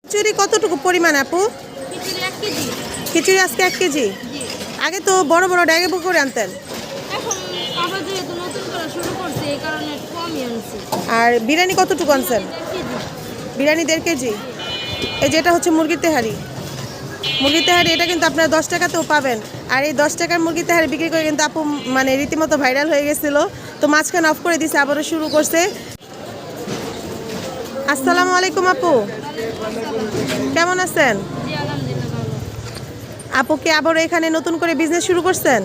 খিচুড়ি কতটুকু পরিমাণ আপু? খিচুড়ি 1 কেজি। খিচুড়ি আজকে 1 কেজি। জি। আগে তো বড় বড় ড্যাগে করে আনতেন। এখন আবার যেহেতু নতুন করে শুরু করছে এই কারণে একটু কমই আনছি। আর বিরিয়ানি কতটুকু আনছেন? 1 কেজি। বিরিয়ানি 1.5 কেজি। এই যেটা হচ্ছে মুরগির তেহারি। মুরগির তেহারি এটা কিন্তু আপনারা 10 টাকাতেও পাবেন। আর এই 10 টাকার মুরগির তেহারি বিক্রি করে কিন্তু আপু মানে রীতিমতো ভাইরাল হয়ে গেছিল। তো মাঝখানে অফ করে দিয়েছে, আবারও শুরু করছে। আসসালামু আলাইকুম আপু, কেমন আছেন? জি আলহামদুলিল্লাহ ভালো। আপু কি আবারও এখানে নতুন করে বিজনেস শুরু করছেন?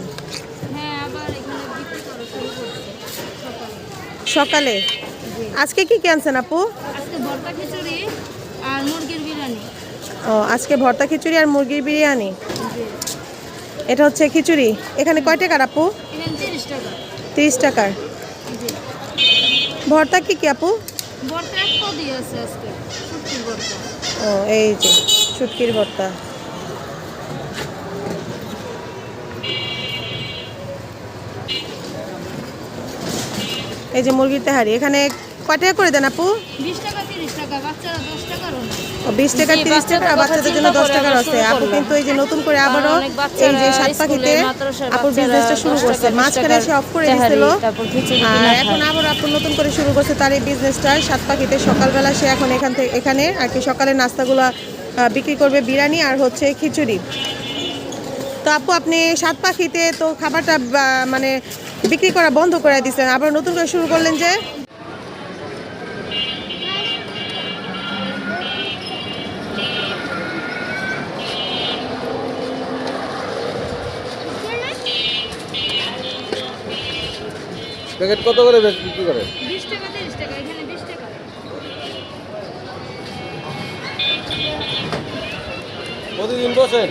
হ্যাঁ আবার এখানে বিক্রি করা শুরু করছি সকালে। সকালে? জি। আজকে কি আনছেন আপু? আজকে ভর্তা খিচুড়ি আর মুরগির বিরিয়ানি। ও, আজকে ভর্তা খিচুড়ি আর মুরগির বিরিয়ানি। জি। এটা হচ্ছে খিচুড়ি। এখানে কয় টাকার আপু? এখানে 30 টাকা। 30 টাকার। জি। ভর্তা কি কি আপু? ভর্তা এক পদই আছে আজকে, শুটকির ভর্তা। ও, এই যে শুটকির ভর্তা। এই যে মুরগির তেহারি। এখানে কয় টাকা করে দেন আপু? 20 টাকা 30 টাকা, বাচ্চারা 10 টাকার অনেক। 20 টাকা 30 টাকা, বাচ্চাদের জন্য 10 টাকার আছে। আপু কিন্তু এই যে নতুন করে আবারও এই যে সাত পাখিতে আপুর বিজনেসটা শুরু করছে। মাঝখানে সে অফ করে দিয়েছিল, আর এখন আবার আপু নতুন করে শুরু করছে তার এই বিজনেসটা সাত পাখিতে। সকালবেলা সে এখন এখানে আর কি সকালের নাস্তাগুলো বিক্রি করবে, বিরিয়ানি আর হচ্ছে খিচুড়ি। তো আপু আপনি সাত পাখিতে তো খাবারটা মানে বিক্রি করা বন্ধ করে দিয়েছেন, আবার নতুন করে শুরু করলেন যে? প্যাকেট কত করে বিক্রি করে? 20 টাকা 30 টাকা, এখানে 20 টাকা। প্রতিদিন বসেন?